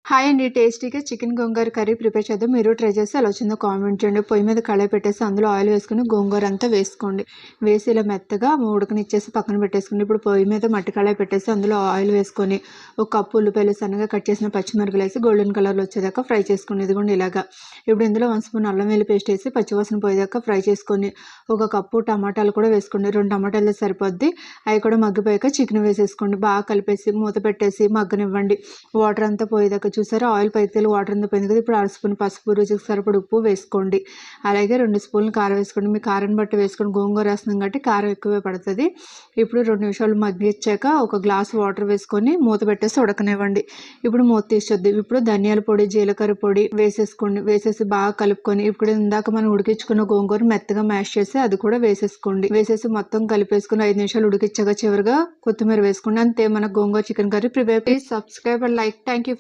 Hi అండి. టేస్టీగా chicken గోంగూర curry prepare చేద్దాం. మీరు ట్రై చేసి ఎలా వచ్చిందో కామెంట్ చేయండి. పొయ్యి మీద కళాయి పెట్టేసి అందులో ఆయిల్ వేసుకొని గోంగూర అంతా వేసుకోండి. వేసి ఇలా మెత్తగా ఉడకనిచ్చేసి పక్కన పెట్టేసుకోండి. ఇప్పుడు పొయ్యి మీద మట్టి కళాయి పెట్టేసి అందులో ఆయిల్ వేసుకొని ఒక కప్పు ఉల్లిపాయలు సన్నగా కట్ చేసిన పచ్చిమిరపకాయలు వేసి గోల్డెన్ కలర్లో వచ్చేదాకా ఫ్రై చేసుకోండి. ఇదిగోండి ఇలాగా. ఇప్పుడు ఇందులో 1 స్పూన్ అల్లం వెల్లుల్లి పేస్ట్ వేసి పచ్చివాసన పోయేదాకా ఫ్రై చేసుకొని ఒక కప్పు టమాటాలు కూడా వేసుకోండి. 2 టమాటాలు సరిపోద్ది. అవి కూడా మగ్గిపోయాక చికెన్ వేసేసుకోండి. బాగా కలిపేసి మూత పెట్టేసి మగ్గనివ్వండి. వాటర్ అంతా పోయేదాకా. చూసారా, ఆయిల్ పైకి తెలి వాటర్ అంతా పోయింది కదా. ఇప్పుడు 1/2 స్పూన్ పసుపు, రుచికి సరిపడ ఉప్పు వేసుకోండి. అలాగే 2 స్పూన్లు కారం వేసుకోండి. మీ కారం బట్టి వేసుకొని గోంగూర వేస్తున్నాం కాబట్టి కారం ఎక్కువే పడుతుంది. ఇప్పుడు 2 నిమిషాలు మగ్గిచ్చాక ఒక గ్లాస్ వాటర్ వేసుకొని మూత పెట్టేసి ఉడకనివ్వండి. ఇప్పుడు మూత తీసేద్ది. ఇప్పుడు ధనియాల పొడి, జీలకర్ర పొడి వేసేసుకోండి. వేసేసి బాగా కలుపుకొని ఇప్పుడు ఇందాక మనం ఉడికించుకున్న గోంగూర మెత్తగా మ్యాష్ చేసి అది కూడా వేసేసుకోండి. వేసేసి మొత్తం కలిపేసుకుని 5 నిమిషాలు ఉడికించాక చివరిగా కొత్తిమీర వేసుకోండి. అంతే, మన gongura chicken curry prepare. Please subscribe and like. Thank you.